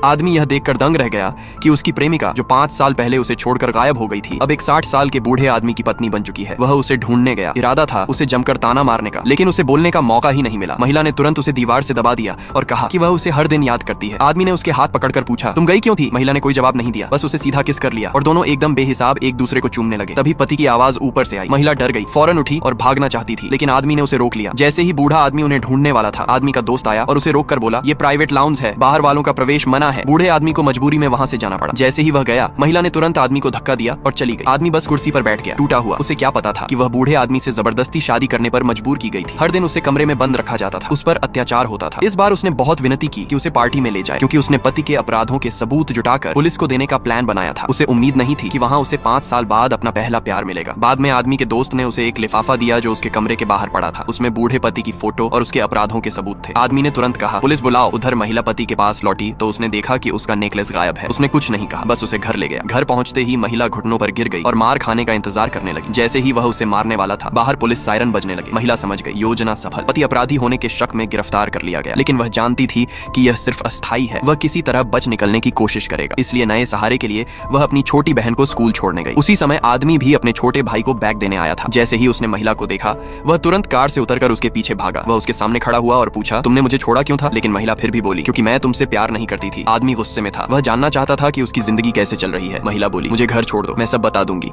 आदमी यह देखकर दंग रह गया कि उसकी प्रेमिका जो 5 साल पहले उसे छोड़कर गायब हो गई थी, अब एक 60 साल के बूढ़े आदमी की पत्नी बन चुकी है। वह उसे ढूंढने गया। इरादा था उसे जमकर ताना मारने का, लेकिन उसे बोलने का मौका ही नहीं मिला। महिला ने तुरंत उसे दीवार से दबा दिया और कहा कि वह उसे हर दिन याद करती है। आदमी ने उसके हाथ पकड़कर पूछा, तुम गई क्यों थी? महिला ने कोई जवाब नहीं दिया, बस उसे सीधा किस कर लिया और दोनों एकदम बेहिसाब एक दूसरे को चूमने लगे। तभी पति की आवाज ऊपर से आई। महिला डर गई, फौरन उठी और भागना चाहती थी, लेकिन आदमी ने उसे रोक लिया। जैसे ही बूढ़ा आदमी उन्हें ढूंढने वाला था, आदमी का दोस्त आया और उसे रोककर बोला, ये प्राइवेट लाउंज है, बाहर वालों का प्रवेश मना है। बूढ़े आदमी को मजबूरी में वहां से जाना पड़ा। जैसे ही वह गया, महिला ने तुरंत आदमी को धक्का दिया और चली गई। आदमी बस कुर्सी पर बैठ गया, टूटा हुआ। उसे क्या पता था कि वह बूढ़े आदमी से जबरदस्ती शादी करने पर मजबूर की गई थी। हर दिन उसे कमरे में बंद रखा जाता था, उस पर अत्याचार होता था। इस बार उसने बहुत विनती की कि उसे पार्टी में ले जाए, क्योंकि उसने पति के अपराधों के सबूत जुटाकर पुलिस को देने का प्लान बनाया था। उसे उम्मीद नहीं थी कि वहाँ उसे 5 साल बाद अपना पहला प्यार मिलेगा। बाद में आदमी के दोस्त ने उसे एक लिफाफा दिया जो उसके कमरे के बाहर पड़ा था। उसमें बूढ़े पति की फोटो और उसके अपराधों के सबूत थे। आदमी ने तुरंत कहा, पुलिस बुलाओ। उधर महिला पति के पास लौटी तो उसने देखा कि उसका नेकलेस गायब है। उसने कुछ नहीं कहा, बस उसे घर ले गया। घर पहुंचते ही महिला घुटनों पर गिर गई और मार खाने का इंतजार करने लगी। जैसे ही वह उसे मारने वाला था, बाहर पुलिस सायरन बजने लगे। महिला समझ गई, योजना सफल। पति अपराधी होने के शक में गिरफ्तार कर लिया गया, लेकिन वह जानती थी कि यह सिर्फ अस्थायी है। वह किसी तरह बच निकलने की कोशिश करेगा, इसलिए नए सहारे के लिए वह अपनी छोटी बहन को स्कूल छोड़ने गई। उसी समय आदमी भी अपने छोटे भाई को बैग देने आया था। जैसे ही उसने महिला को देखा, वह तुरंत कार से उतरकर उसके पीछे भागा। वह उसके सामने खड़ा हुआ और पूछा, तुमने मुझे छोड़ा क्यों था? लेकिन महिला फिर भी बोली, क्योंकि मैं तुमसे प्यार नहीं करती थी। आदमी गुस्से में था, वह जानना चाहता था कि उसकी जिंदगी कैसे चल रही है। महिला बोली, मुझे घर छोड़ दो, मैं सब बता दूंगी।